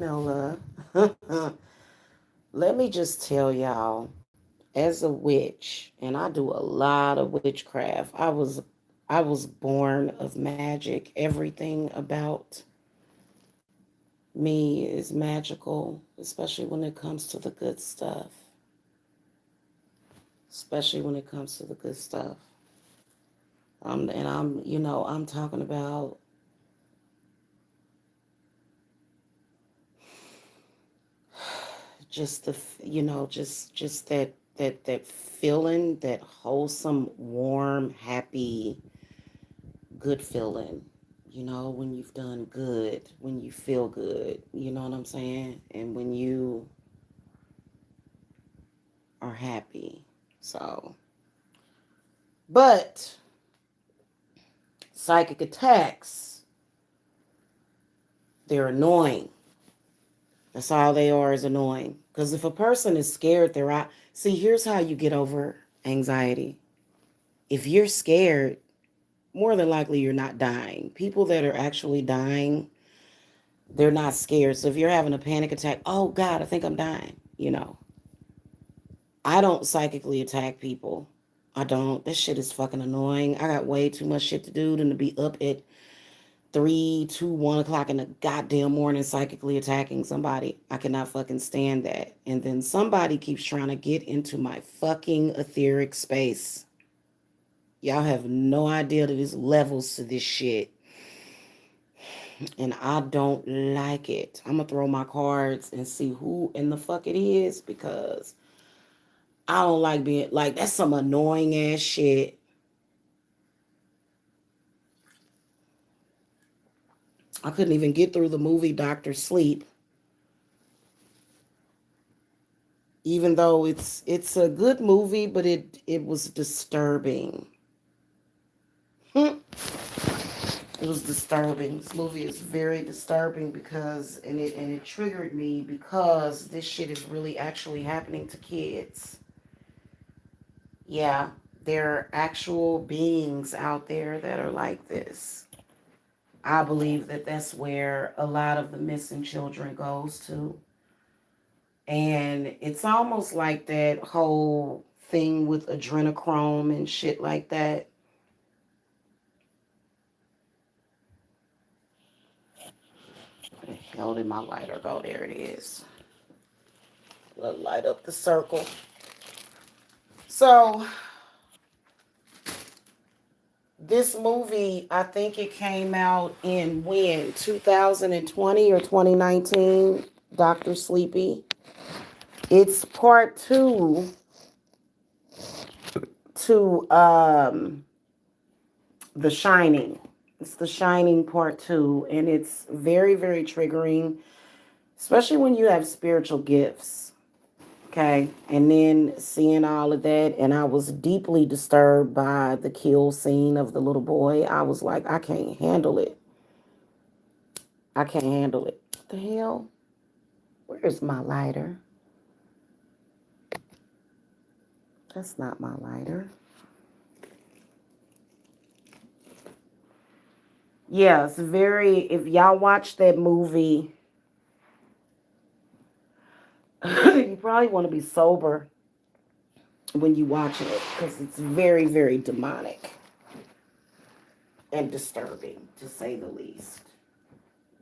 Camilla. Let me just tell y'all, as a witch, and I do a lot of witchcraft. I was born of magic. Everything about me is magical, especially when it comes to the good stuff. Especially when it comes to the good stuff. And I'm talking about just just that feeling, that wholesome, warm, happy, good feeling. When you've done good, when you feel good, you know what I'm saying? And when you are happy. So, but psychic attacks, they're annoying. That's all they are, is annoying. Because if a person is scared, they're out. See, here's how you get over anxiety. If you're scared, more than likely you're not dying. People that are actually dying, they're not scared. So if you're having a panic attack, oh God, I think I'm dying. I don't psychically attack people. I don't. This shit is fucking annoying. I got way too much shit to do than to be up at 3, 2, 1 o'clock in the goddamn morning psychically attacking somebody. I cannot fucking stand that. And then somebody keeps trying to get into my fucking etheric space. Y'all have no idea that there's levels to this shit. And I don't like it. I'm gonna throw my cards and see who in the fuck it is, because I don't like being like, that's some annoying ass shit. I couldn't even get through the movie Doctor Sleep, even though it's a good movie, but it was disturbing. It was disturbing. This movie is very disturbing, because and it triggered me, because this shit is really actually happening to kids. Yeah, there are actual beings out there that are like this. I believe that that's where a lot of the missing children goes to. And it's almost like that whole thing with adrenochrome and shit like that. Where the hell did my lighter go? There it is. Let's light up the circle. So, this movie, I think it came out in when? 2020 or 2019? Dr. Sleepy. It's part two to The Shining. It's The Shining Part 2, and it's very, very triggering, especially when you have spiritual gifts. Okay, and then seeing all of that, and I was deeply disturbed by the kill scene of the little boy. I was like, I can't handle it. I can't handle it. What the hell? Where's my lighter? That's not my lighter. Yeah, it's very, if y'all watch that movie, you probably want to be sober when you watch it, because it's very, very demonic and disturbing, to say the least.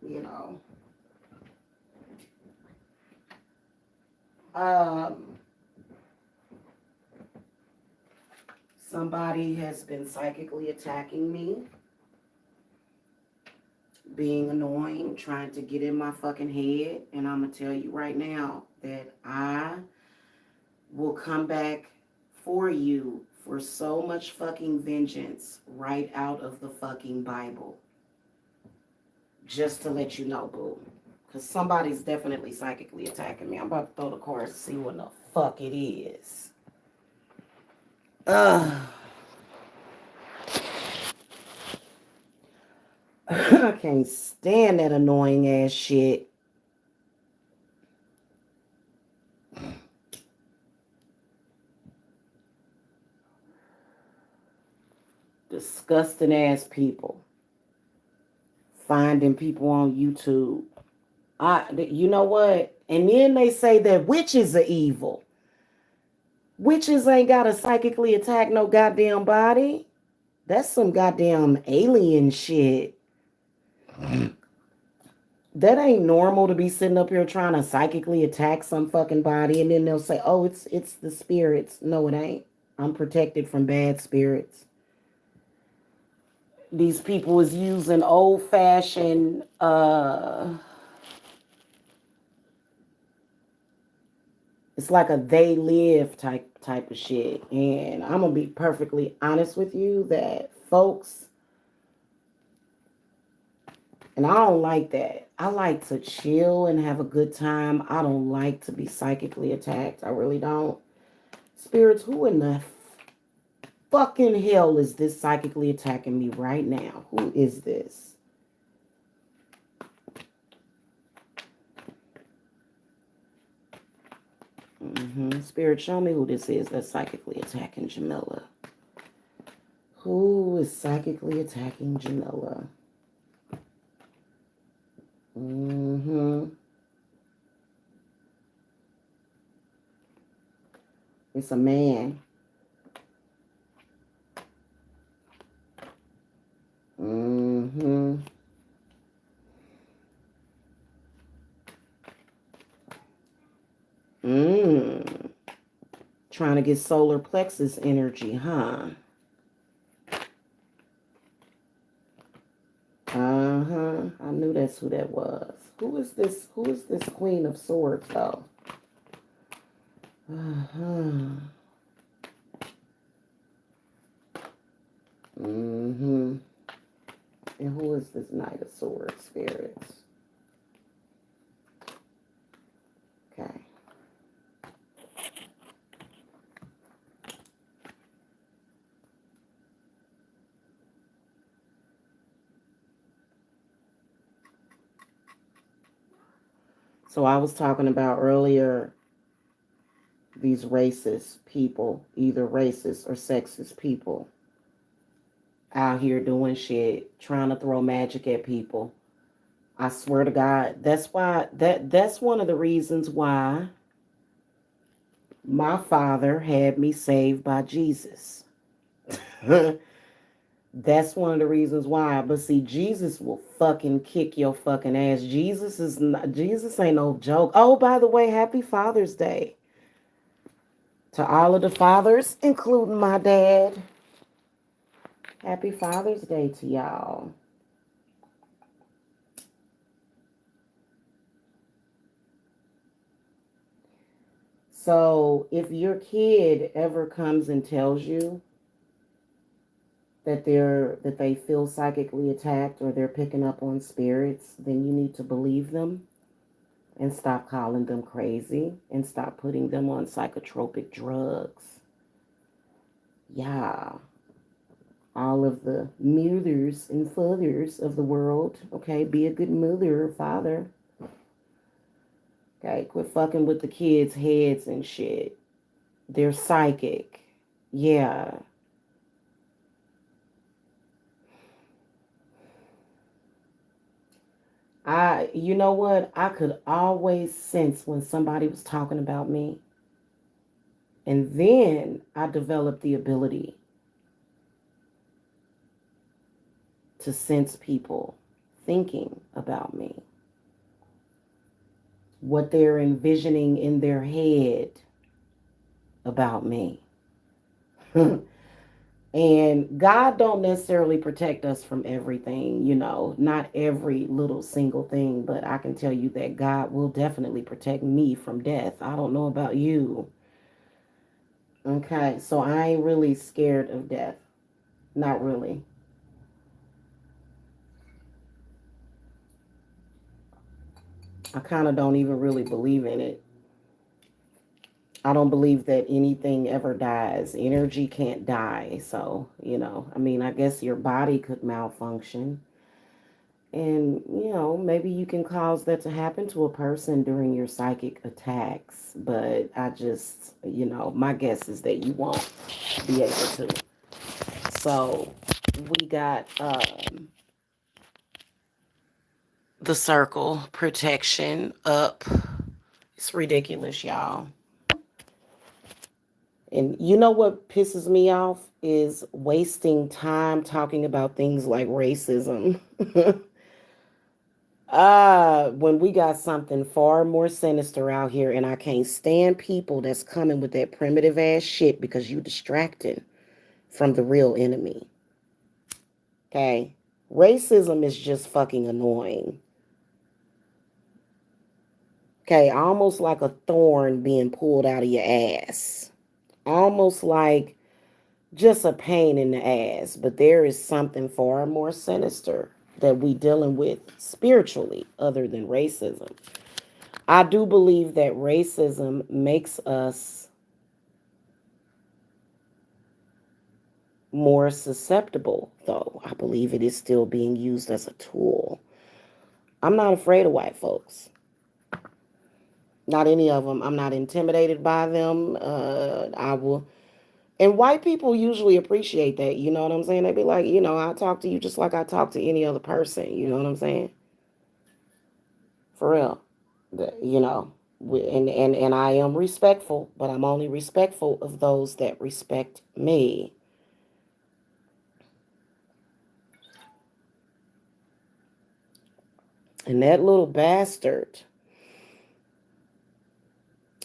You know, um, somebody has been psychically attacking me, being annoying, trying to get in my fucking head, and I'm gonna tell you right now that I will come back for you for so much fucking vengeance right out of the fucking Bible. Just to let you know, boo. Because somebody's definitely psychically attacking me. I'm about to throw the cards to see what the fuck it is. Ugh. I can't stand that annoying ass shit. Disgusting ass people. Finding people on YouTube. You know what? And then they say that witches are evil. Witches ain't got to psychically attack no goddamn body. That's some goddamn alien shit. That ain't normal to be sitting up here trying to psychically attack some fucking body and then they'll say, "Oh, it's the spirits." No, it ain't. I'm protected from bad spirits. These people is using old-fashioned it's like a they live type of shit. And I'm gonna be perfectly honest with you that folks, and I don't like that. I like to chill and have a good time. I don't like to be psychically attacked. I really don't. Spirits, who in the fucking hell is this psychically attacking me right now? Who is this? Spirit, show me who this is that's psychically attacking Jamila. Who is psychically attacking Jamila? It's a man. Trying to get solar plexus energy, huh? I knew that's who that was. Who is this? Who is this Queen of Swords, though? And who is this Knight of Swords, spirits? Okay. So I was talking about earlier these racist people, either racist or sexist people, out here doing shit, trying to throw magic at people. I swear to God, that's one of the reasons why my father had me saved by Jesus. That's one of the reasons why. But see, Jesus will fucking kick your fucking ass. Jesus ain't no joke. Oh, by the way, happy Father's Day to all of the fathers, including my dad. Happy Father's Day to y'all. So if your kid ever comes and tells you that they feel psychically attacked or they're picking up on spirits, then you need to believe them and stop calling them crazy and stop putting them on psychotropic drugs. Yeah. All of the mothers and fathers of the world, okay, be a good mother or father. Okay, quit fucking with the kids' heads and shit. They're psychic. Yeah. You know what? I could always sense when somebody was talking about me. And then I developed the ability to sense people thinking about me, what they're envisioning in their head about me. And God don't necessarily protect us from everything, not every little single thing, but I can tell you that God will definitely protect me from death. I don't know about you. Okay, so I ain't really scared of death. Not really. I kind of don't even really believe in it. I don't believe that anything ever dies. Energy can't die. So, I guess your body could malfunction. And, maybe you can cause that to happen to a person during your psychic attacks. But I just, my guess is that you won't be able to. So, we got the circle, protection, up. It's ridiculous, y'all. And you know what pisses me off is wasting time talking about things like racism. When we got something far more sinister out here, and I can't stand people that's coming with that primitive ass shit because you distracting from the real enemy. Okay? Racism is just fucking annoying. Okay, almost like a thorn being pulled out of your ass. Almost like just a pain in the ass. But there is something far more sinister that we dealing with spiritually other than racism. I do believe that racism makes us more susceptible, though. I believe it is still being used as a tool. I'm not afraid of white folks. Not any of them. I'm not intimidated by them. I will. And white people usually appreciate that. You know what I'm saying? They be like, I talk to you just like I talk to any other person. You know what I'm saying? For real. You know. And I am respectful, but I'm only respectful of those that respect me. And that little bastard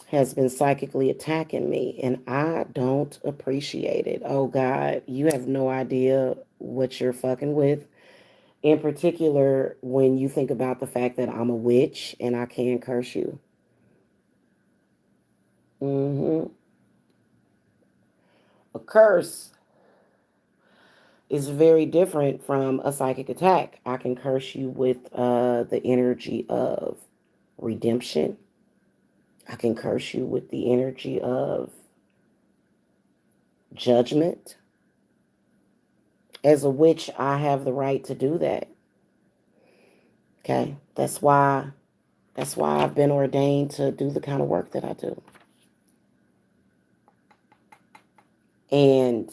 has been psychically attacking me, and I don't appreciate it. Oh, God, you have no idea what you're fucking with. In particular, when you think about the fact that I'm a witch and I can curse you. Hmm. A curse is very different from a psychic attack. I can curse you with the energy of redemption. I can curse you with the energy of judgment. As a witch, I have the right to do that. Okay? That's why I've been ordained to do the kind of work that I do. And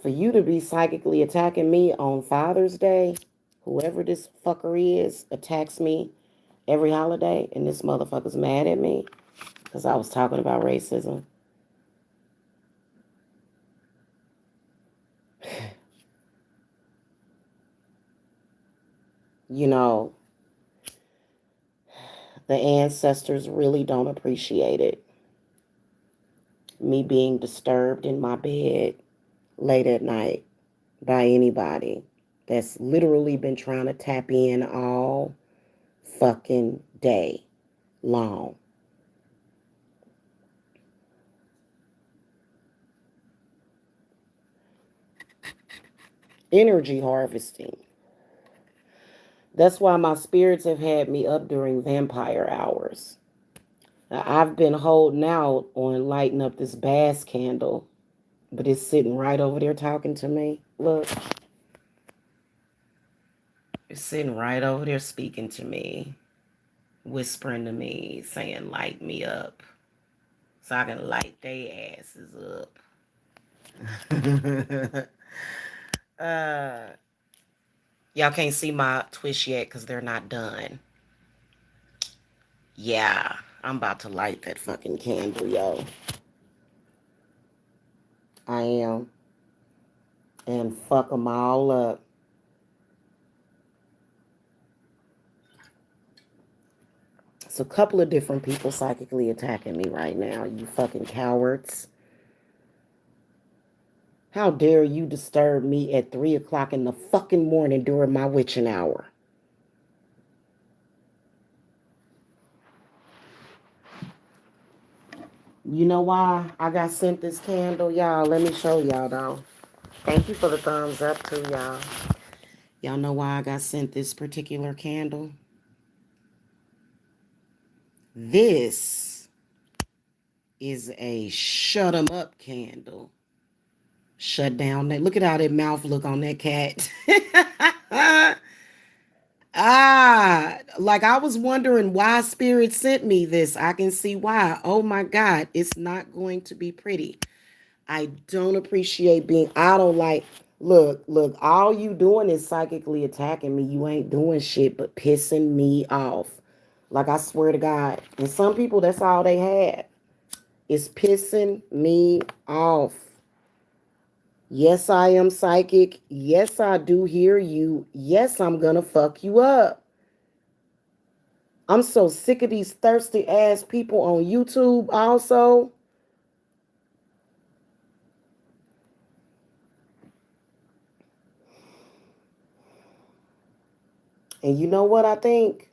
for you to be psychically attacking me on Father's Day, whoever this fucker is attacks me every holiday, and this motherfucker's mad at me because I was talking about racism. You know, the ancestors really don't appreciate it. Me being disturbed in my bed late at night by anybody that's literally been trying to tap in all fucking day long. Energy harvesting. That's why my spirits have had me up during vampire hours. Now, I've been holding out on lighting up this bass candle, but it's sitting right over there talking to me. Look, it's sitting right over there speaking to me, whispering to me, saying, light me up so I can light they asses up. uh, y'all can't see my Twitch yet because they're not done. Yeah, I'm about to light that fucking candle, yo. I am. And fuck them all up. It's a couple of different people psychically attacking me right now, you fucking cowards. How dare you disturb me at 3 o'clock in the fucking morning during my witching hour? You know why I got sent this candle, y'all? Let me show y'all, though. Thank you for the thumbs up, too, y'all. Y'all know why I got sent this particular candle? This is a shut 'em up candle. Shut down that. Look at how that mouth look on that cat. Like I was wondering why Spirit sent me this. I can see why. Oh my God, it's not going to be pretty. I don't appreciate being, I don't like, Look, all you doing is psychically attacking me. You ain't doing shit but pissing me off. Like, I swear to God. And some people, that's all they have. Is pissing me off. Yes, I am psychic. Yes, I do hear you. Yes, I'm gonna fuck you up. I'm so sick of these thirsty ass people on YouTube also. And you know what I think?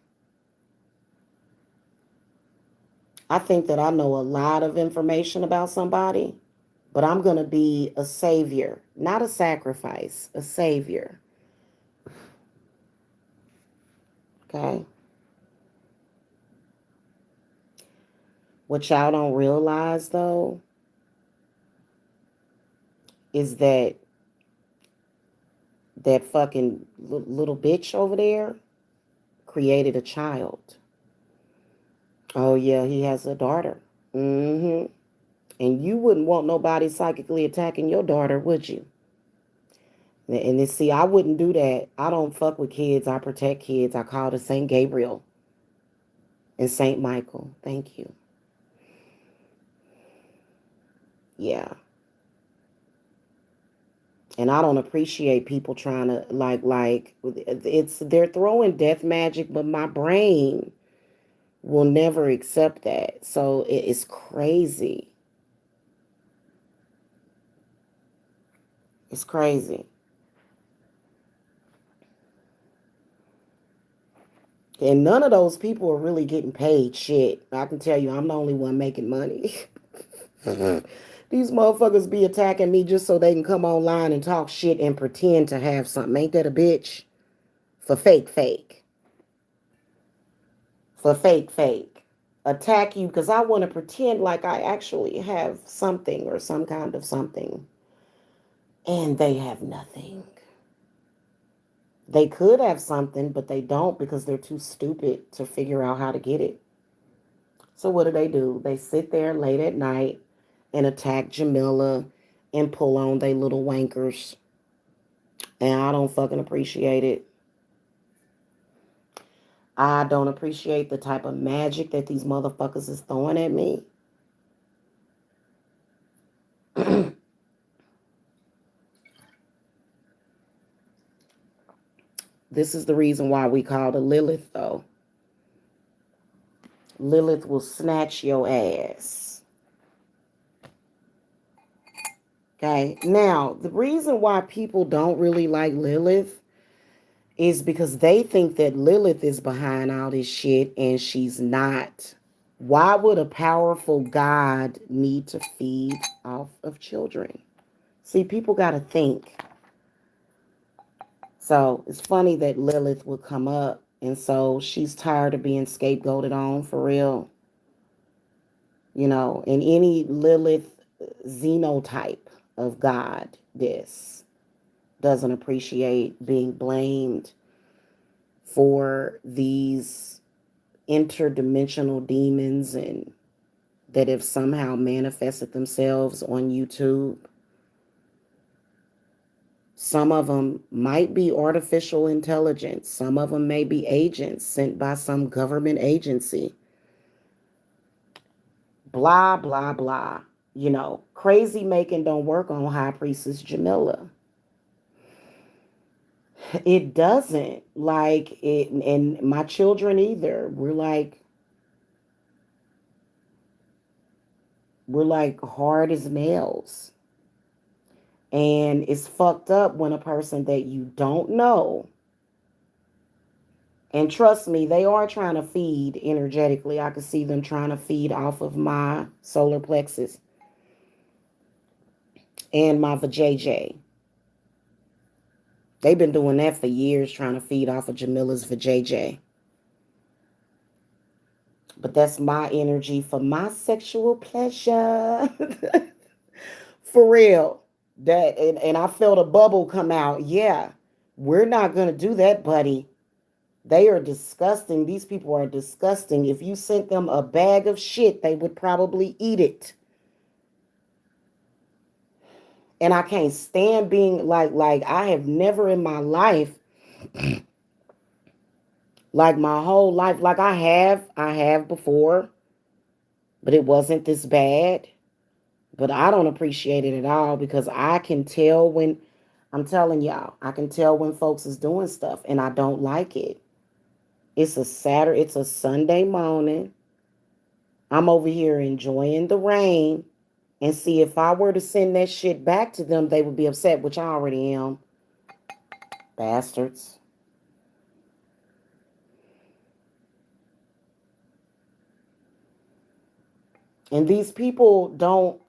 I think that I know a lot of information about somebody, but I'm going to be a savior, not a sacrifice, a savior. Okay? What y'all don't realize, though, is that fucking little bitch over there created a child. Oh, yeah, he has a daughter. Mm-hmm. And you wouldn't want nobody psychically attacking your daughter, would you? And then, see, I wouldn't do that. I don't fuck with kids. I protect kids. I call to Saint Gabriel and Saint Michael. Thank you. Yeah. And I don't appreciate people trying to like it's they're throwing death magic, but my brain will never accept that. So it's crazy. It's crazy. And none of those people are really getting paid shit. I can tell you, I'm the only one making money. These motherfuckers be attacking me just so they can come online and talk shit and pretend to have something. Ain't that a bitch? For fake. For fake. Attack you because I want to pretend like I actually have something or some kind of something. And they have nothing. They could have something, but they don't because they're too stupid to figure out how to get it. So what do? They sit there late at night and attack Jamila and pull on they little wankers. And I don't fucking appreciate it. I don't appreciate the type of magic that these motherfuckers is throwing at me. This is the reason why we call the Lilith, though. Lilith will snatch your ass. Okay? Now, the reason why people don't really like Lilith is because they think that Lilith is behind all this shit and she's not. Why would a powerful God need to feed off of children? See, people got to think. So it's funny that Lilith would come up, and so she's tired of being scapegoated on for real. You know, and any Lilith xenotype of God, this doesn't appreciate being blamed for these interdimensional demons and that have somehow manifested themselves on YouTube. Some of them might be artificial intelligence. Some of them may be agents sent by some government agency. Blah, blah, blah. You know, crazy making don't work on High Priestess Jamila. It doesn't. Like it, and my children either. We're like hard as nails. And it's fucked up when a person that you don't know, and trust me, they are trying to feed energetically. I can see them trying to feed off of my solar plexus and my vajayjay. They've been doing that for years, trying to feed off of Jamila's vajayjay. But that's my energy for my sexual pleasure. For real. That and I felt a bubble come out. Yeah, we're not gonna do that, buddy. They are disgusting. These people are disgusting. If you sent them a bag of shit, they would probably eat it. And I can't stand being like I have never in my life, like my whole life, like I have before, but it wasn't this bad. But I don't appreciate it at all because I can tell when, I'm telling y'all, I can tell when folks is doing stuff and I don't like it. It's a Sunday morning. I'm over here enjoying the rain. And see, if I were to send that shit back to them, they would be upset, which I already am. Bastards. And these people don't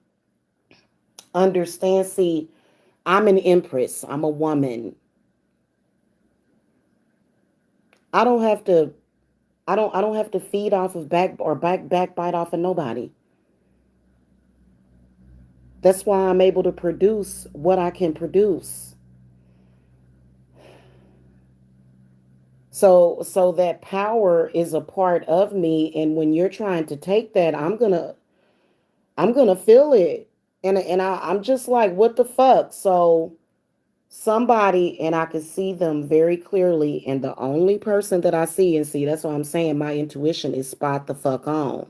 understand. See, I'm an empress. I'm a woman. I don't have to I don't have to feed off of backbite off of nobody. That's why I'm able to produce what I can produce. So that power is a part of me, and when you're trying to take that, I'm gonna feel it. I'm just like, what the fuck? So somebody, and I can see them very clearly, and the only person that I see, and see, that's what I'm saying, my intuition is spot the fuck on.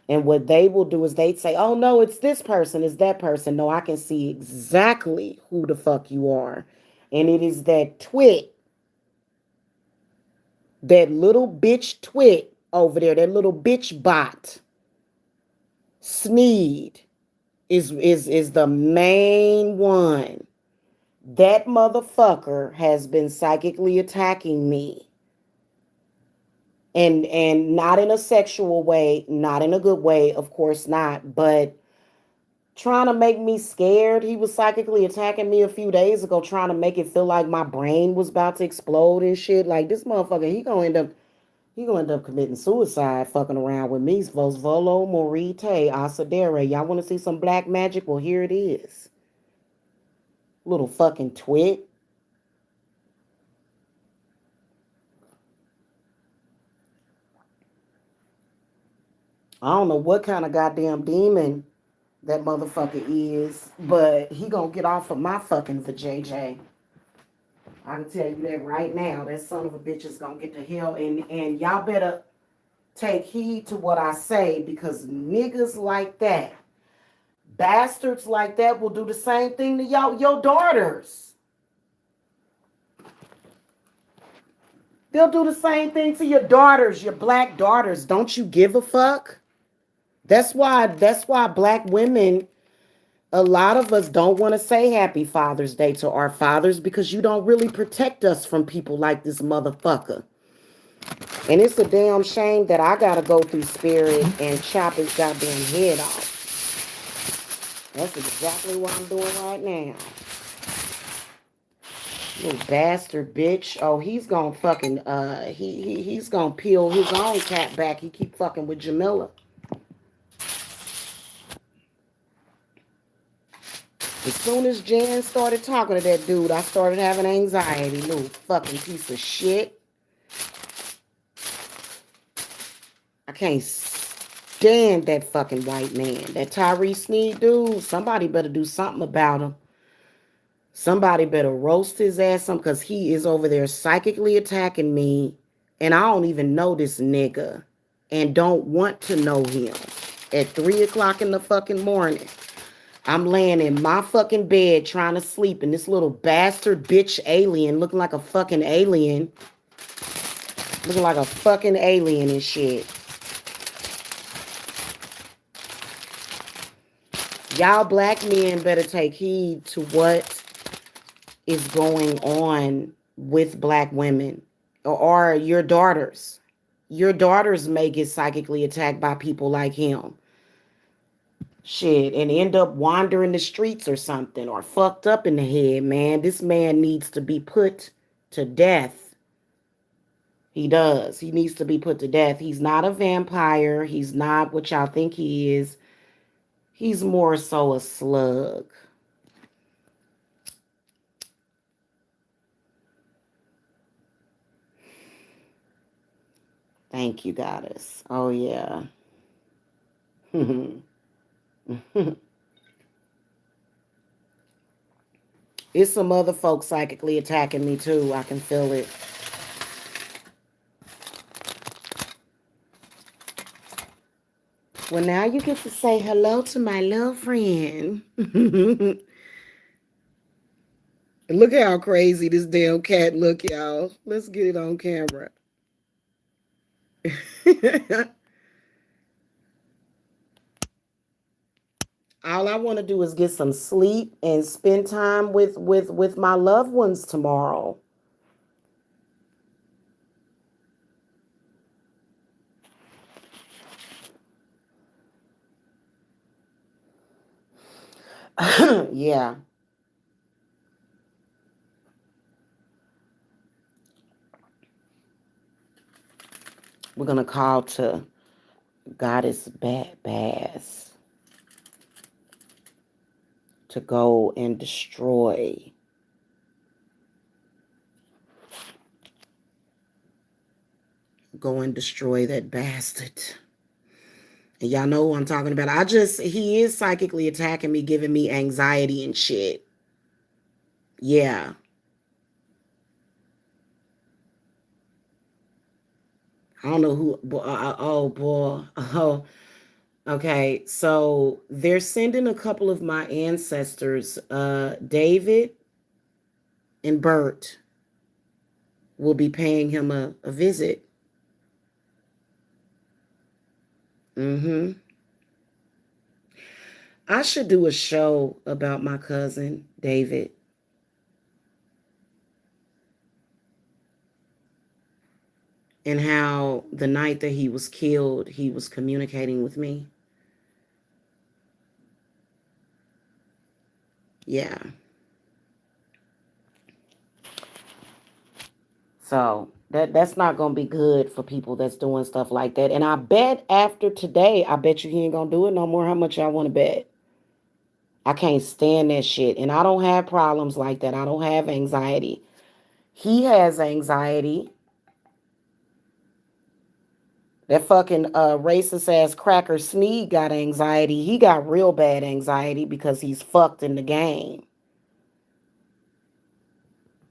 And what they will do is they'd say, oh no, it's this person, it's that person. No, I can see exactly who the fuck you are. And it is that twit, that little bitch twit over there, that little bitch bot. Sneed is the main one. That motherfucker has been psychically attacking me. And not in a sexual way, not in a good way, of course not, but trying to make me scared. He was psychically attacking me a few days ago, trying to make it feel like my brain was about to explode and shit. Like this motherfucker, he gonna end up committing suicide fucking around with me. Volo Morite Asadere. Y'all wanna see some black magic? Well, here it is. Little fucking twit. I don't know what kind of goddamn demon that motherfucker is, but he gonna get off of my fucking vajayjay. I can tell you that right now. That son of a bitch is gonna get to hell, and y'all better take heed to what I say because niggas like that, bastards like that, will do the same thing to y'all, your daughters. They'll do the same thing to your daughters, your black daughters. Don't you give a fuck? That's why black women, a lot of us don't want to say happy Father's Day to our fathers because you don't really protect us from people like this motherfucker. And it's a damn shame that I gotta go through spirit and chop his goddamn head off. That's exactly what I'm doing right now. Little bastard bitch. Oh, he's gonna fucking he's gonna peel his own cat back. He keep fucking with Jamila. As soon as Jan started talking to that dude, I started having anxiety. Little fucking piece of shit. I can't stand that fucking white man. That Tyree Sneed dude. Somebody better do something about him. Somebody better roast his ass some because he is over there psychically attacking me. And I don't even know this nigga. And don't want to know him. At 3 o'clock in the fucking morning. I'm laying in my fucking bed trying to sleep. And this little bastard bitch alien looking like a fucking alien. Looking like a fucking alien and shit. Y'all black men better take heed to what is going on with black women or your daughters. Your daughters may get psychically attacked by people like him. Shit, and end up wandering the streets or something or fucked up in the head, man. This man needs to be put to death. He does. He needs to be put to death. He's not a vampire. He's not what y'all think he is. He's more so a slug. Thank you, goddess. Oh, yeah. It's some other folks psychically attacking me too. I can feel it. Well, now you get to say hello to my little friend. Look how crazy this damn cat look, y'all. Let's get it on camera. All I want to do is get some sleep and spend time with my loved ones tomorrow. Yeah. We're gonna call to Goddess Bass to go and destroy that bastard. And y'all know who I'm talking about. He is psychically attacking me, giving me anxiety and shit. Yeah. I don't know who. Oh, boy. Oh, okay. So they're sending a couple of my ancestors, David and Bert, will be paying him a visit. Mm-hmm. I should do a show about my cousin, David, and how the night that he was killed, he was communicating with me. Yeah. So that's not gonna be good for people that's doing stuff like that. And I bet after today, I bet you he ain't gonna do it no more. How much y'all wanna bet? I can't stand that shit. And I don't have problems like that. I don't have anxiety. He has anxiety. That fucking racist ass cracker Sneed got anxiety. He got real bad anxiety because he's fucked in the game.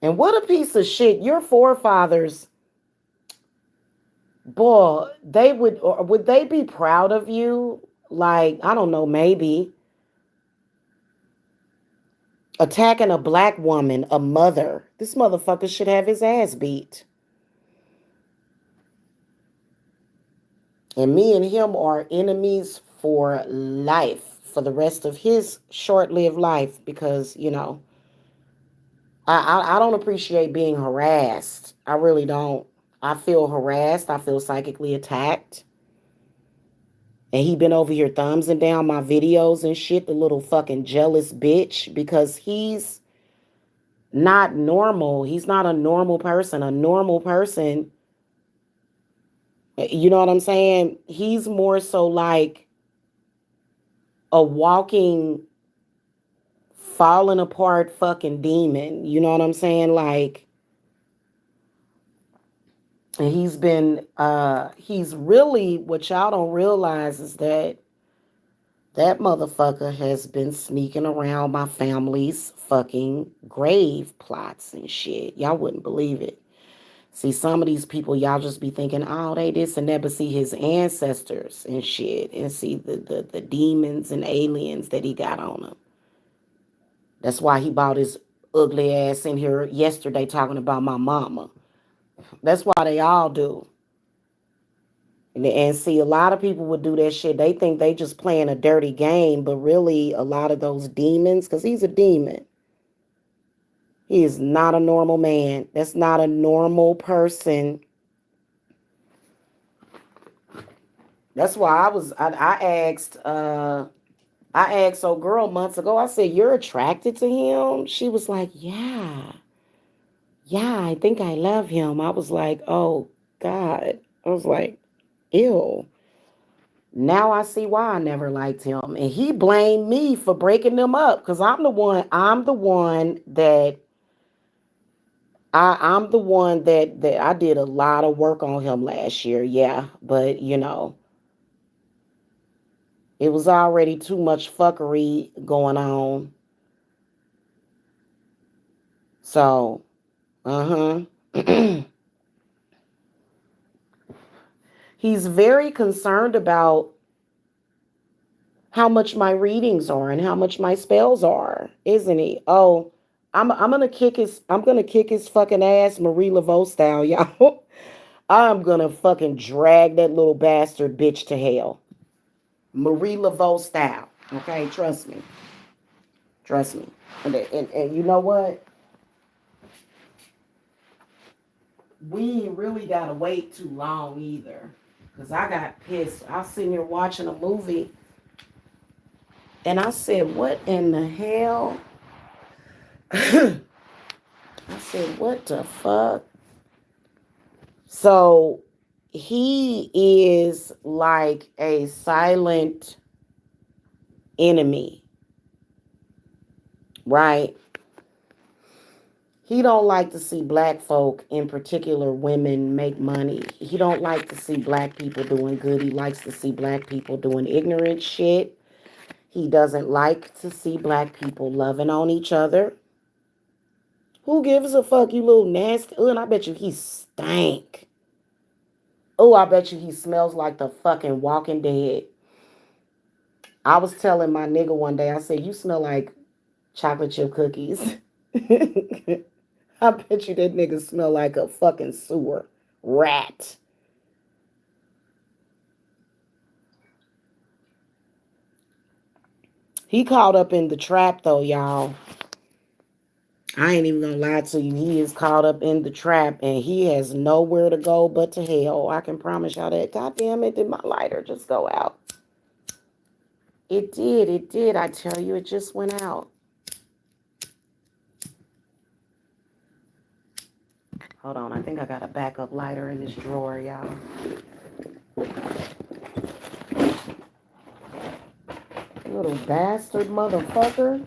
And what a piece of shit. Your forefathers, boy, they would, or would they be proud of you? Like, I don't know, maybe attacking a black woman, a mother. This motherfucker should have his ass beat. And me and him are enemies for life, for the rest of his short-lived life, because I don't appreciate being harassed. I really don't. I feel harassed. I feel psychically attacked. And he been over here thumbsing down my videos and shit, the little fucking jealous bitch, because he's not normal. He's not a normal person. A normal person, you know what I'm saying? He's more so like a walking, falling apart fucking demon. You know what I'm saying? Like, and he's really, what y'all don't realize is that motherfucker has been sneaking around my family's fucking grave plots and shit. Y'all wouldn't believe it. See, some of these people, y'all just be thinking, oh, they this and that, but see his ancestors and shit, and see the demons and aliens that he got on him. That's why he brought his ugly ass in here yesterday talking about my mama. That's why they all do. And see, a lot of people would do that shit. They think they just playing a dirty game, but really, a lot of those demons, because he's a demon. He is not a normal man. That's not a normal person. That's why I asked old girl months ago, I said, you're attracted to him? She was like, yeah. Yeah, I think I love him. I was like, oh God. I was like, ew. Now I see why I never liked him. And he blamed me for breaking them up. Because I'm the one that I'm the one that I did a lot of work on him last year. Yeah. But it was already too much fuckery going on. So, he's very concerned about how much my readings are and how much my spells are, isn't he? Oh, I'm gonna kick his fucking ass, Marie Laveau style, y'all. I'm gonna fucking drag that little bastard bitch to hell, Marie Laveau style. Okay, trust me, trust me. And you know what? We ain't really gotta wait too long either, cause I got pissed. I was sitting here watching a movie, and I said, "What in the hell?" I said, "What the fuck?" So he is like a silent enemy, right? He don't like to see black folk, in particular women, make money. He don't like to see black people doing good. He likes to see black people doing ignorant shit. He doesn't like to see black people loving on each other. Who gives a fuck, you little nasty? Oh, and I bet you he stank. Oh, I bet you he smells like the fucking Walking Dead. I was telling my nigga one day, I said, you smell like chocolate chip cookies. I bet you that nigga smell like a fucking sewer rat. He caught up in the trap though, y'all. I ain't even gonna lie to you. He is caught up in the trap and he has nowhere to go but to hell. I can promise y'all that. God damn it, did my lighter just go out? It did, it did. I tell you, it just went out. Hold on, I think I got a backup lighter in this drawer, y'all. Little bastard motherfucker.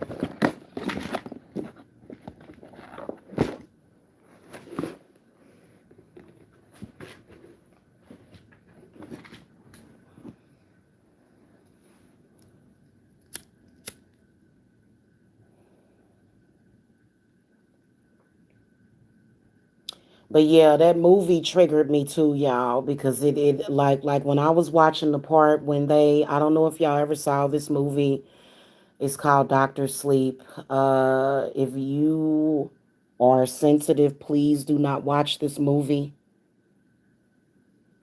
But yeah, that movie triggered me too, y'all, because it like when I was watching the part when I don't know if y'all ever saw this movie. It's called Doctor Sleep. If you are sensitive, please do not watch this movie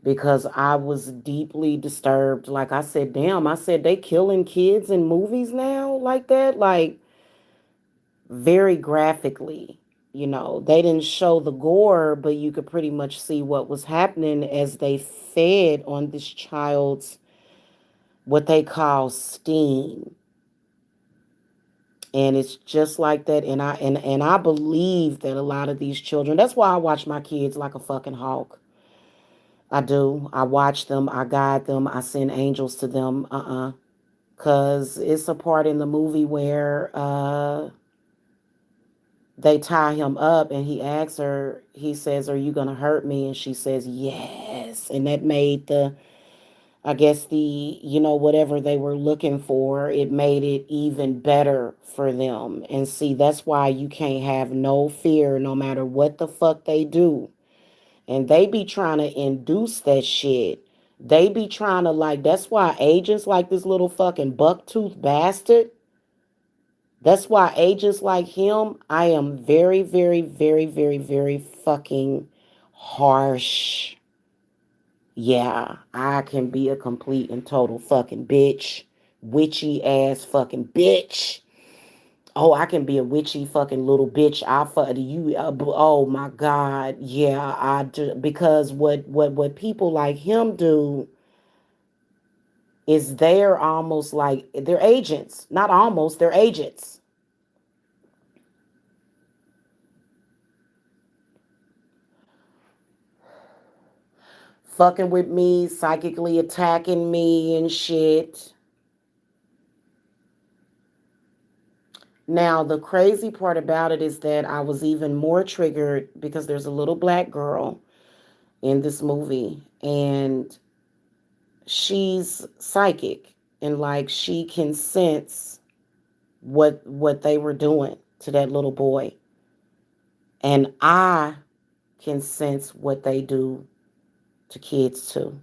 because I was deeply disturbed. Like I said, damn, I said they killing kids in movies now like that, like very graphically. You know, they didn't show the gore, but you could pretty much see what was happening as they fed on this child's what they call steam. And it's just like that. And I believe that a lot of these children, that's why I watch my kids like a fucking hawk. I do. I watch them, I guide them, I send angels to them. Cause it's a part in the movie where they tie him up and he asks her, he says, "Are you gonna hurt me?" And she says, "Yes." And that made I guess whatever they were looking for, it made it even better for them. And see, that's why you can't have no fear no matter what the fuck they do. And they be trying to induce that shit. They be trying to that's why agents like this little fucking bucktooth bastard, that's why agents like him, I am very, very, very, very, very fucking harsh. Yeah, I can be a complete and total fucking bitch. Witchy ass fucking bitch. Oh, I can be a witchy fucking little bitch. I fuck you. Oh my God. Yeah, I do. Because what people like him do is they're almost like they're agents. Not almost, they're agents. Fucking with me, psychically attacking me and shit. Now, the crazy part about it is that I was even more triggered because there's a little black girl in this movie and she's psychic and like she can sense what they were doing to that little boy. And I can sense what they do to kids too.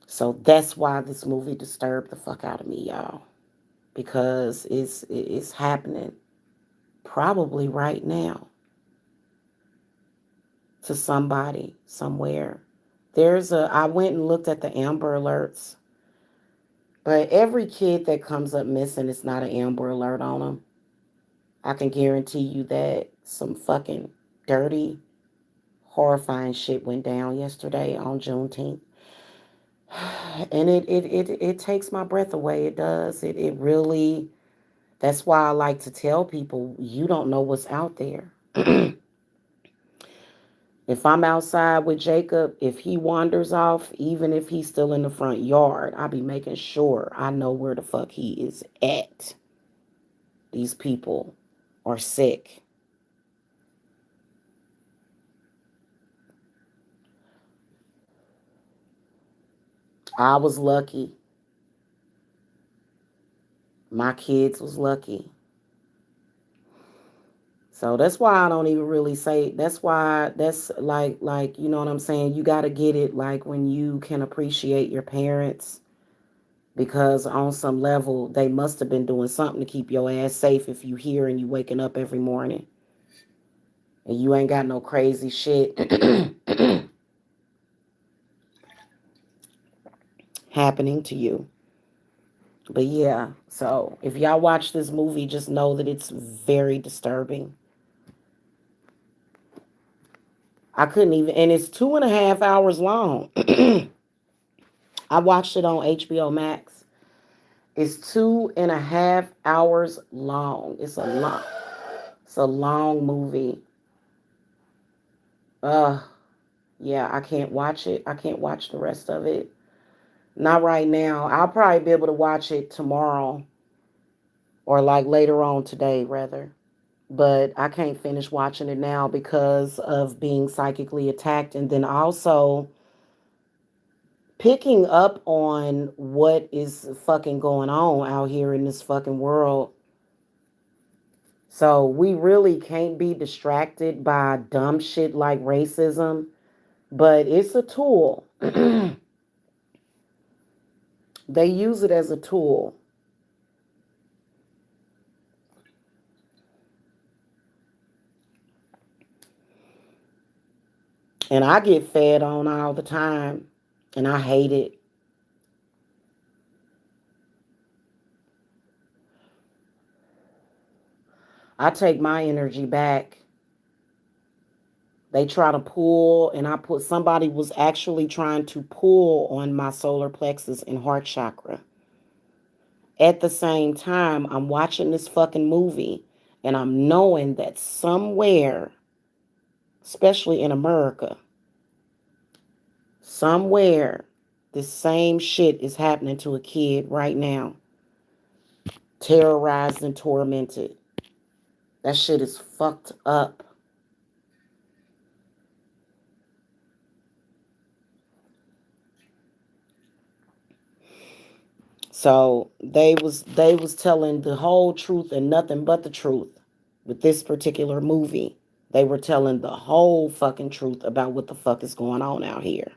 So that's why this movie disturbed the fuck out of me, y'all. Because it's happening probably right now to somebody somewhere. I went and looked at the Amber Alerts, but every kid that comes up missing is not an Amber Alert on them. I can guarantee you that some fucking dirty, horrifying shit went down yesterday on Juneteenth. And it takes my breath away. It does. It really, that's why I like to tell people, you don't know what's out there. If I'm outside with Jacob, if he wanders off, even if he's still in the front yard, I'll be making sure I know where the fuck he is at. These people are sick. I was lucky. My kids was lucky. So that's why I don't even really say, that's why that's like you know what I'm saying? You got to get it like when you can appreciate your parents, because on some level they must have been doing something to keep your ass safe if you here and you waking up every morning and you ain't got no crazy shit happening to you. But yeah, so if y'all watch this movie, just know that it's very disturbing. I couldn't even, and it's 2.5 hours long. I watched it on HBO Max. It's 2.5 hours long. It's a long movie. Uh, yeah, I can't watch it. I can't watch the rest of it. Not right now. I'll probably be able to watch it tomorrow or like later on today, rather. But I can't finish watching it now because of being psychically attacked, and then also picking up on what is fucking going on out here in this fucking world. So we really can't be distracted by dumb shit like racism, but it's a tool. They use it as a tool. And I get fed on all the time. And I hate it. I take my energy back. They try to pull, and somebody was actually trying to pull on my solar plexus and heart chakra. At the same time, I'm watching this fucking movie and I'm knowing that somewhere, especially in America, somewhere, this same shit is happening to a kid right now, terrorized and tormented. That shit is fucked up. So they was telling the whole truth and nothing but the truth with this particular movie. They were telling the whole fucking truth about what the fuck is going on out here.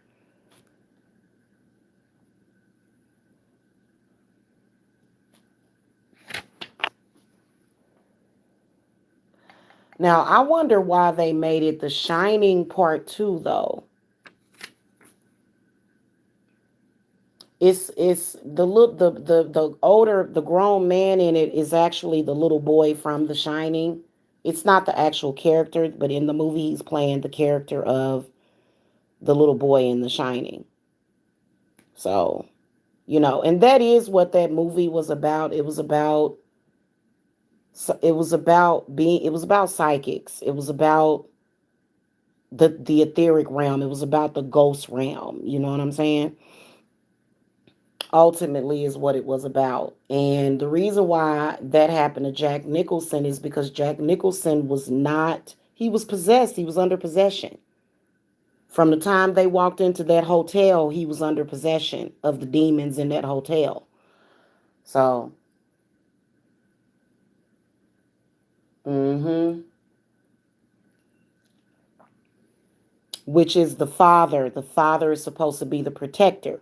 Now, I wonder why they made it The Shining Part 2 though. It's the look the older the grown man in it is actually the little boy from The Shining. It's not the actual character, but in the movie he's playing the character of the little boy in The Shining. So, and that is what that movie was about. It was about psychics. It was about the etheric realm. It was about the ghost realm. You know what I'm saying? Ultimately is what it was about. And the reason why that happened to Jack Nicholson is because Jack Nicholson was not, he was possessed. He was under possession. From the time they walked into that hotel, he was under possession of the demons in that hotel. So, mm-hmm. which is the father. The father is supposed to be the protector.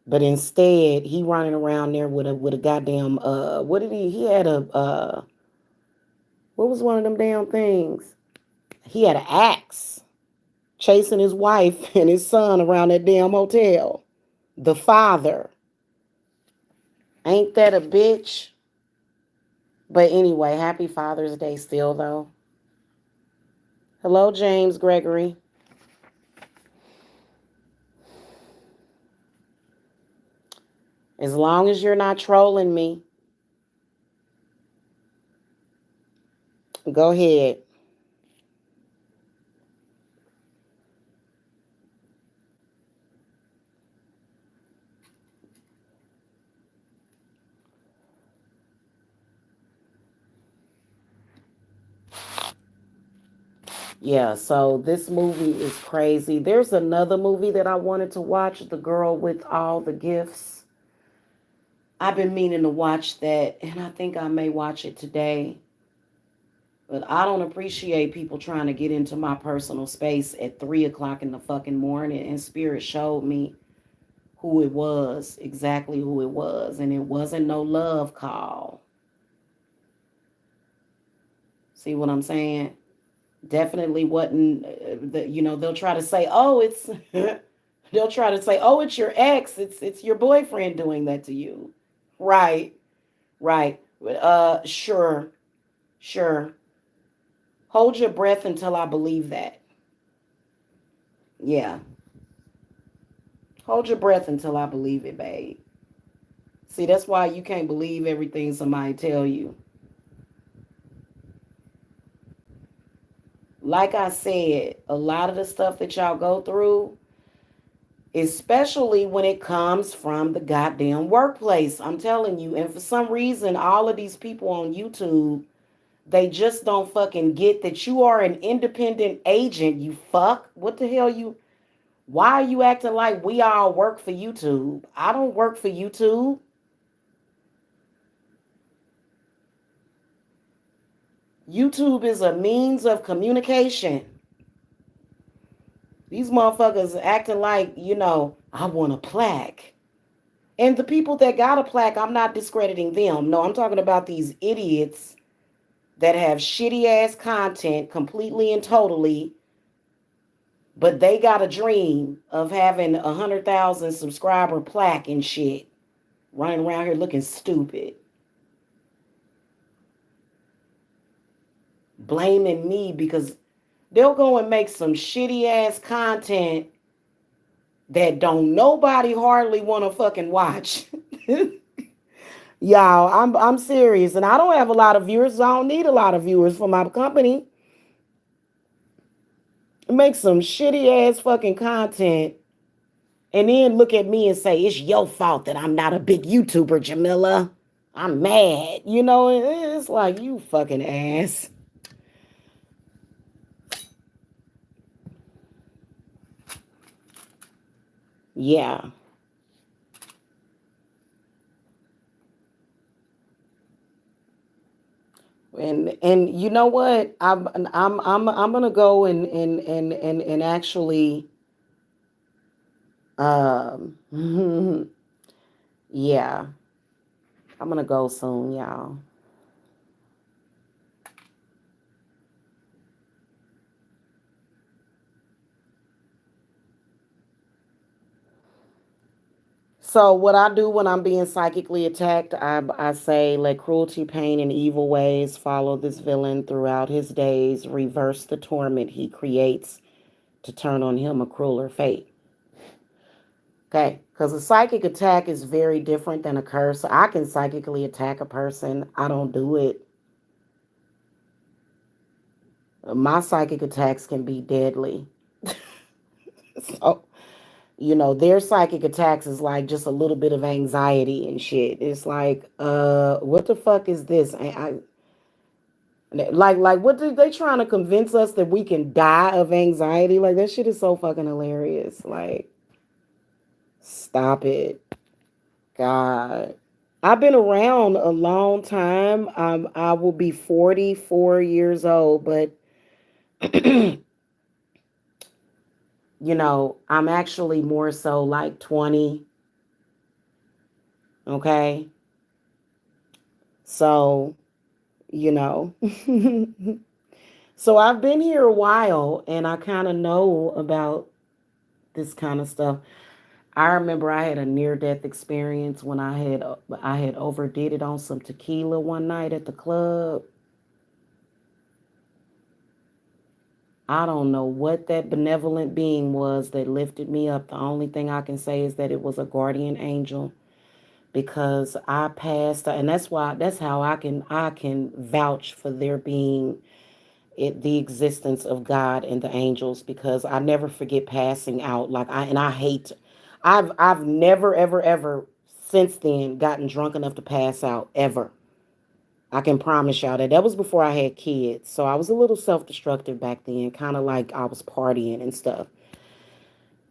But instead, he running around there with a goddamn what did he had a what was one of them damn things? He had an axe chasing his wife and his son around that damn hotel. The father. Ain't that a bitch? But anyway, happy Father's Day still though. Hello, James Gregory. As long as you're not trolling me, go ahead. Yeah, so this movie is crazy. There's another movie that I wanted to watch, The Girl with All the Gifts. I've been meaning to watch that, and I think I may watch it today. But I don't appreciate people trying to get into my personal space at 3 o'clock in the fucking morning. And Spirit showed me who it was, exactly who it was. And it wasn't no love call. See what I'm saying? Definitely wasn't, they'll try to say, oh, it's, they'll try to say, oh, it's your ex. It's your boyfriend doing that to you. Right, right. Sure, sure. Hold your breath until I believe that. Yeah. Hold your breath until I believe it, babe. See, that's why you can't believe everything somebody tell you. Like I said, a lot of the stuff that y'all go through, especially when it comes from the goddamn workplace, I'm telling you. And for some reason, all of these people on YouTube, they just don't fucking get that you are an independent agent, you fuck. What the hell you... Why are you acting like we all work for YouTube? I don't work for YouTube. YouTube is a means of communication. These motherfuckers acting like, I want a plaque. And the people that got a plaque, I'm not discrediting them. No, I'm talking about these idiots that have shitty ass content completely and totally, but they got a dream of having 100,000 subscriber plaque and shit, running around here looking stupid, blaming me because they'll go and make some shitty ass content that don't nobody hardly want to fucking watch. Y'all, I'm serious, and I don't have a lot of viewers. So I don't need a lot of viewers for my company. Make some shitty ass fucking content, and then look at me and say it's your fault that I'm not a big YouTuber, Jamila. I'm mad. It's like, you fucking ass. Yeah. And you know what? I'm gonna go and actually yeah. I'm gonna go soon, y'all. So what I do when I'm being psychically attacked, I say, let cruelty, pain, and evil ways follow this villain throughout his days. Reverse the torment he creates to turn on him a crueler fate. Okay, because a psychic attack is very different than a curse. I can psychically attack a person. I don't do it. My psychic attacks can be deadly. So, their psychic attacks is like just a little bit of anxiety and shit. It's like, what the fuck is this? Like, what did they trying to convince us that we can die of anxiety? Like, that shit is so fucking hilarious. Like, stop it. God. I've been around a long time. I will be 44 years old, but I'm actually more so like 20. Okay. So, you know, so I've been here a while and I kind of know about this kind of stuff. I remember I had a near death experience when I had overdid it on some tequila one night at the club. I don't know what that benevolent being was that lifted me up. The only thing I can say is that it was a guardian angel because I passed, and that's how I can vouch for there being the existence of God and the angels, because I never forget passing out. I hate, I've never ever since then gotten drunk enough to pass out ever. I can promise y'all that was before I had kids. So I was a little self-destructive back then, kind of like I was partying and stuff.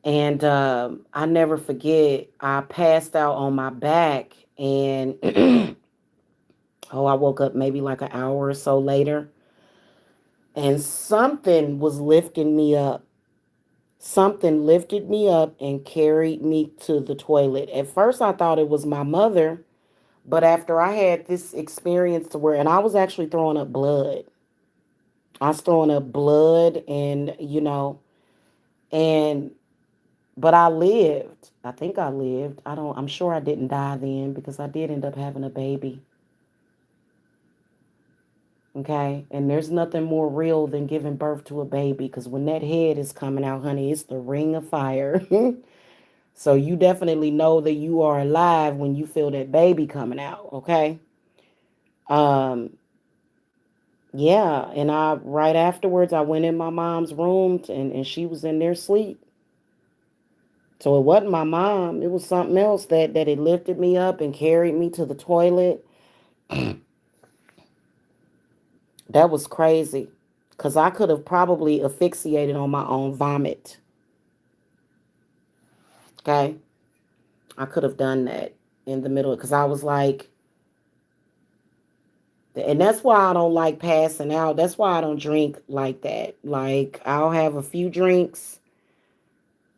And I never forget, I passed out on my back, and oh, I woke up maybe like an hour or so later, and something was lifting me up. Something lifted me up and carried me to the toilet. At first, I thought it was my mother, but after I had this experience to where, and I was actually throwing up blood. I was throwing up blood, and and but I lived. I think I lived. I'm sure I didn't die then because I did end up having a baby. Okay. And there's nothing more real than giving birth to a baby, because when that head is coming out, honey, it's the ring of fire. So you definitely know that you are alive when you feel that baby coming out. Okay. Um, yeah. And right afterwards, I went in my mom's room, and she was in there asleep. So it wasn't my mom. It was something else that had lifted me up and carried me to the toilet. That was crazy. Because I could have probably asphyxiated on my own vomit. Okay. I could have done that in the middle, because I was like, and that's why I don't like passing out. That's why I don't drink like that. Like, I'll have a few drinks.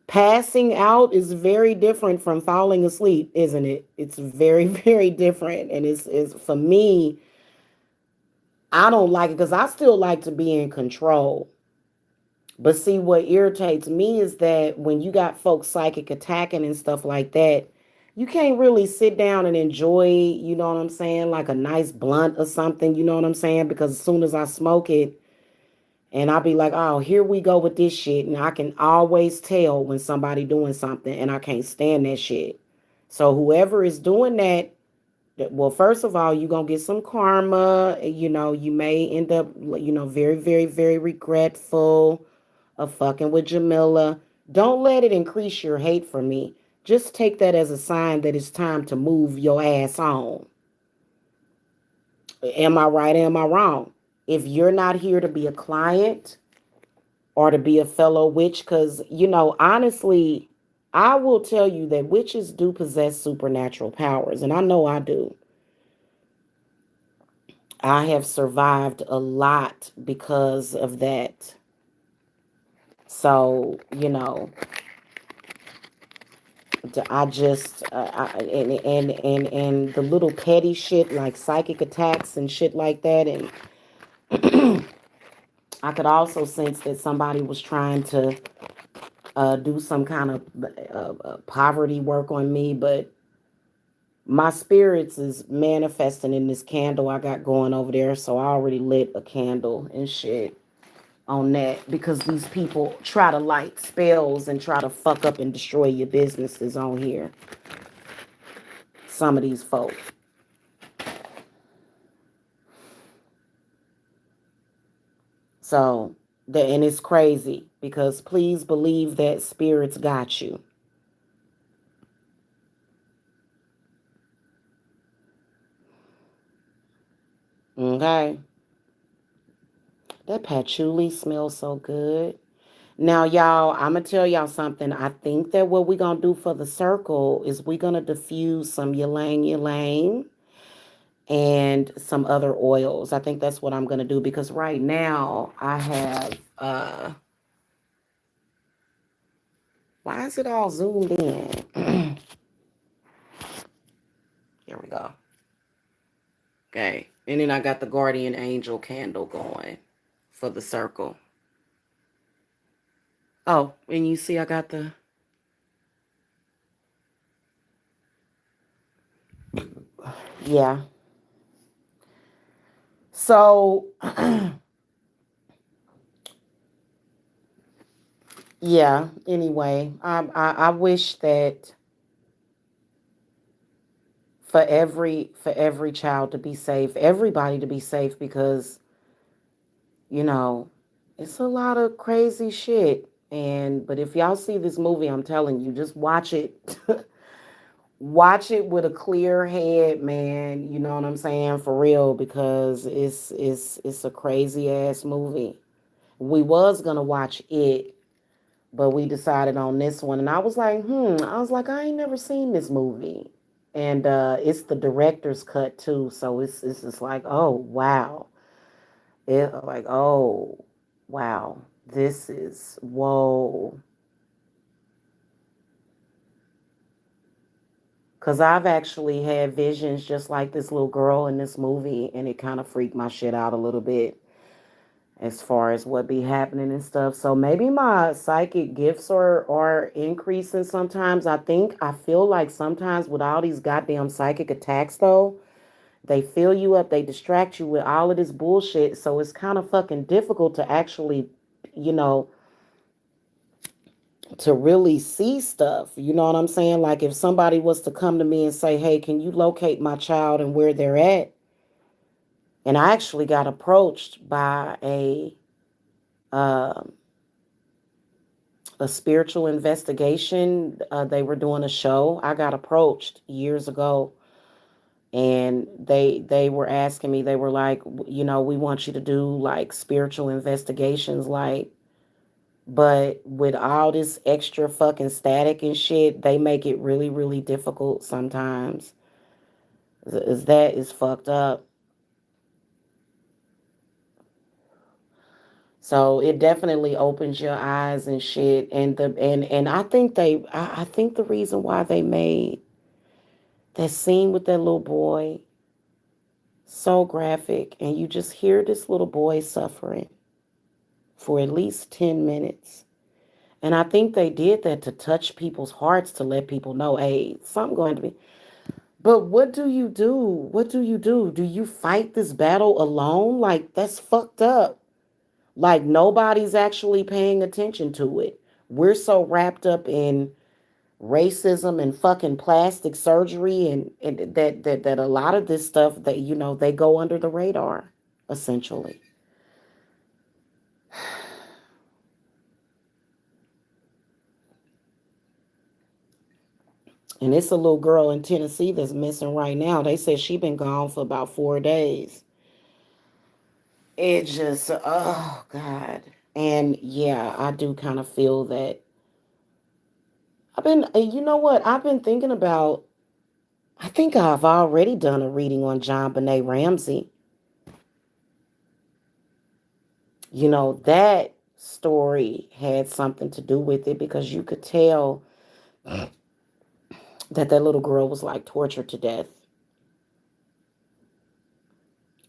Passing out is very different from falling asleep, isn't it? It's very, very different. And it's for me, I don't like it because I still like to be in control. But see, what irritates me is that when you got folks psychic attacking and stuff like that, you can't really sit down and enjoy, you know what I'm saying, like a nice blunt or something, you know what I'm saying? Because as soon as I smoke it, and I'll be like, oh, here we go with this shit. And I can always tell when somebody doing something, and I can't stand that shit. So whoever is doing that, well, first of all, you're going to get some karma. You may end up, very, very, very regretful of fucking with Jamila. Don't let it increase your hate for me. Just take that as a sign that it's time to move your ass on. Am I right? Am I wrong? If you're not here to be a client or to be a fellow witch, because, honestly, I will tell you that witches do possess supernatural powers, and I know I do. I have survived a lot because of that. So, I just and the little petty shit like psychic attacks and shit like that, and I could also sense that somebody was trying to do some kind of poverty work on me, but my spirits is manifesting in this candle I got going over there, so I already lit a candle and shit on that, because these people try to light spells and try to fuck up and destroy your businesses on here. Some of these folks. So, and it's crazy because please believe that spirits got you. Okay? That patchouli smells so good. Now, y'all, I'm going to tell y'all something. I think that what we're going to do for the circle is we're going to diffuse some ylang ylang and some other oils. I think that's what I'm going to do, because right now I have Why is it all zoomed in? Here we go. Okay. And then I got the guardian angel candle going for the circle. Oh, and you see I got the... Yeah. So, yeah, anyway, I wish that for every child to be safe, everybody to be safe, because you know, it's a lot of crazy shit. And but if y'all see this movie, I'm telling you, just watch it. Watch it with a clear head, man. You know what I'm saying? For real, because it's a crazy ass movie. We was gonna watch it, but we decided on this one, and I was like, I was like, I ain't never seen this movie. And it's the director's cut too, so it's just like, oh wow. It like, oh wow, this is whoa. Cause I've actually had visions just like this little girl in this movie, and it kind of freaked my shit out a little bit as far as what be happening and stuff. So maybe my psychic gifts are increasing sometimes. I feel like sometimes with all these goddamn psychic attacks though, they fill you up, they distract you with all of this bullshit. So it's kind of fucking difficult to actually, you know, to really see stuff. You know what I'm saying? Like if somebody was to come to me and say, "Hey, can you locate my child and where they're at?" And I actually got approached by um a spiritual investigation. They were doing a show. I got approached years ago, and they were asking me. They were like, you know, we want you to do like spiritual investigations, like, but with all this extra fucking static and shit, they make it really, really difficult sometimes. Is that is fucked up. So it definitely opens your eyes and shit. And I think the reason why they made that scene with that little boy so graphic, and you just hear this little boy suffering for at least 10 minutes. And I think they did that to touch people's hearts, to let people know, hey, something going to be. But what do you do? What do you do? Do you fight this battle alone? Like, that's fucked up. Like, nobody's actually paying attention to it. We're so wrapped up in racism and fucking plastic surgery, and that a lot of this stuff that, you know, they go under the radar, essentially. And it's a little girl in Tennessee that's missing right now. They said she been gone for about 4 days. It just, oh God. And yeah, I do kind of feel that you know what? I've been thinking about, I think I've already done a reading on John Benet Ramsey. You know, that story had something to do with it, because you could tell that that little girl was like tortured to death.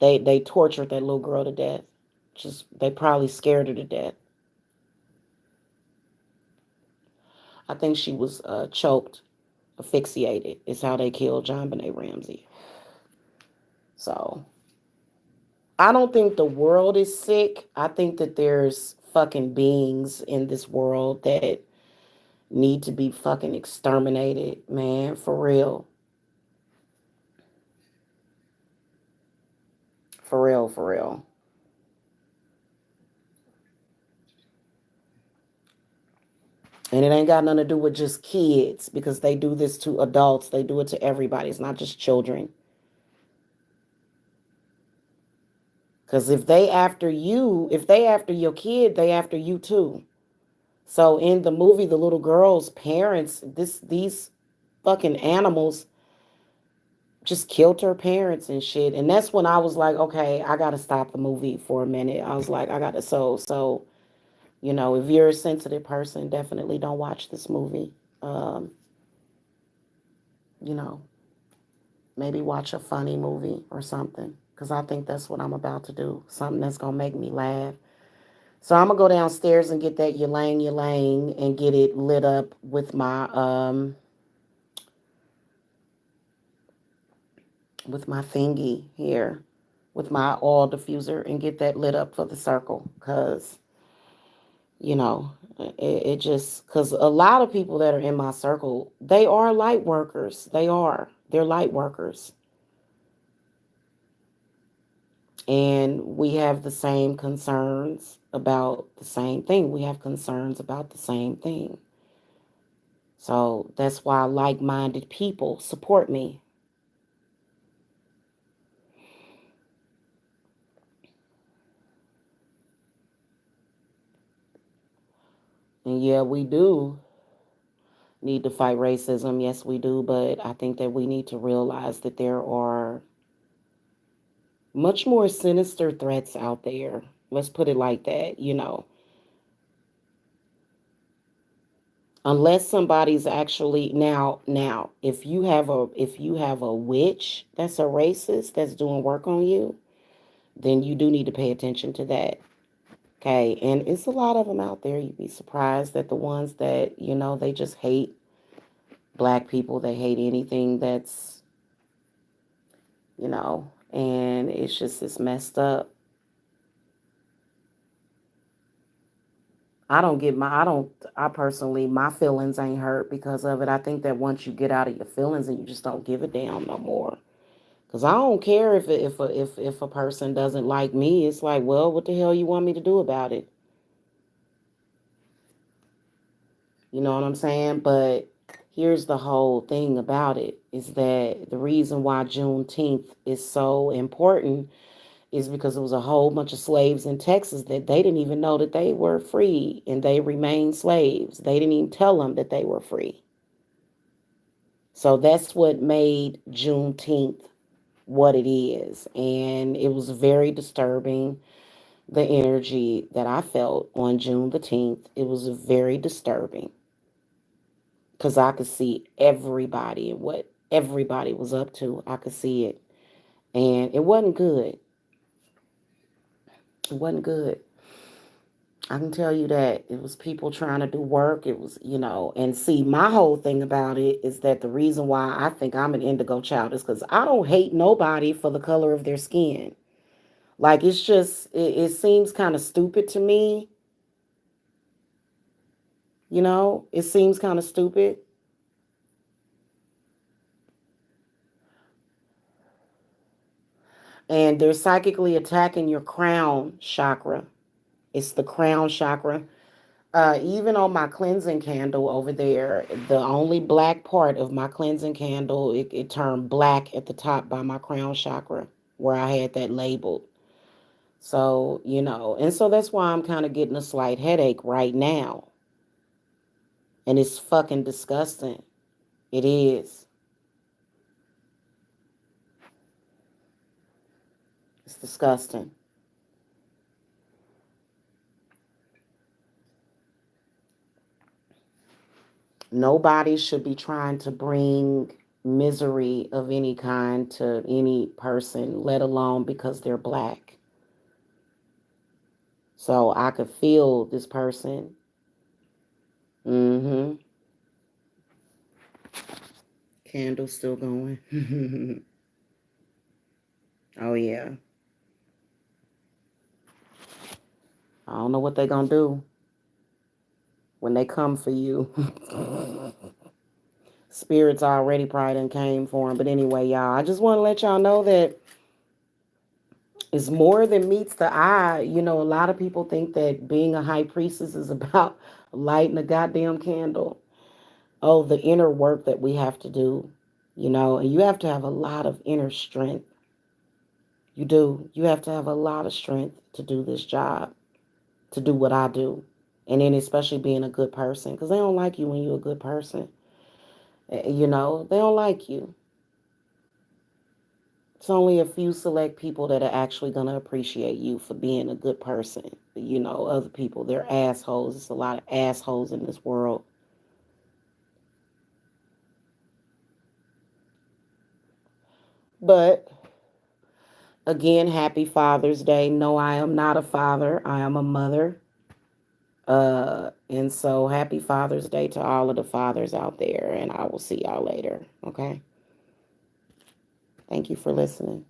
They tortured that little girl to death. Just they probably scared her to death. I think she was choked, asphyxiated. Is how they killed John Benet Ramsey. So I don't think the world is sick. I think that there's fucking beings in this world that need to be fucking exterminated, man, for real. For real, for real. And it ain't got nothing to do with just kids, because they do this to adults. They do it to everybody. It's not just children. Because if they after your kid, they after you too. So in the movie, the little girl's parents, these fucking animals just killed her parents and shit. And that's when I was like, okay, I gotta stop the movie for a minute. I was like, I gotta, so You know, if you're a sensitive person, definitely don't watch this movie. Um, you know, maybe watch a funny movie or something, because I think that's what I'm about to do. Something that's going to make me laugh. So I'm going to go downstairs and get that ylang ylang and get it lit up with my thingy here, with my oil diffuser, and get that lit up for the circle, because you know it just, because a lot of people that are in my circle, they are light workers. They're light workers, and we have the same concerns about the same thing. We have concerns about the same thing. So that's why like-minded people support me. And yeah, we do need to fight racism. Yes, we do. But I think that we need to realize that there are much more sinister threats out there. Let's put it like that, Unless somebody's actually, now if you have a witch that's a racist that's doing work on you, then you do need to pay attention to that. Okay, and it's a lot of them out there. You'd be surprised that the ones that, they just hate black people, they hate anything that's, and it's messed up. I personally, my feelings ain't hurt because of it. I think that once you get out of your feelings and you just don't give a damn no more. Cause I don't care if a person doesn't like me. It's like, well, what the hell you want me to do about it? You know what I'm saying? But here's the whole thing about it is that the reason why Juneteenth is so important is because it was a whole bunch of slaves in Texas that they didn't even know that they were free and they remained slaves. They didn't even tell them that they were free. So that's what made Juneteenth what it is. And it was very disturbing, the energy that I felt on June the 10th. It was very disturbing because I could see everybody and what everybody was up to. I could see it. And it wasn't good. It wasn't good. I can tell you that it was people trying to do work. It was, and see, my whole thing about it is that the reason why I think I'm an indigo child is because I don't hate nobody for the color of their skin. Like, it's just, it seems kind of stupid to me. It seems kind of stupid. And they're psychically attacking your crown chakra. It's the crown chakra. Even on my cleansing candle over there, the only black part of my cleansing candle, it turned black at the top by my crown chakra where I had that labeled. So, and so that's why I'm kind of getting a slight headache right now. And it's fucking disgusting. It is. It's disgusting. Nobody should be trying to bring misery of any kind to any person, let alone because they're black. So I could feel this person. Mm-hmm. Candle still going. Oh yeah. I don't know what they're gonna do when they come for you. Spirits already probably done came for them. But anyway, y'all, I just want to let y'all know that it's more than meets the eye. A lot of people think that being a high priestess is about lighting a goddamn candle. Oh, the inner work that we have to do, and you have to have a lot of inner strength. You do. You have to have a lot of strength to do this job, to do what I do. And then especially being a good person, because they don't like you when you're a good person. They don't like you. It's only a few select people that are actually going to appreciate you for being a good person. You know, other people, they're assholes. There's a lot of assholes in this world. But again, happy Father's Day. No, I am not a father. I am a mother. And so happy Father's Day to all of the fathers out there. And I will see y'all later. Okay. Thank you for listening.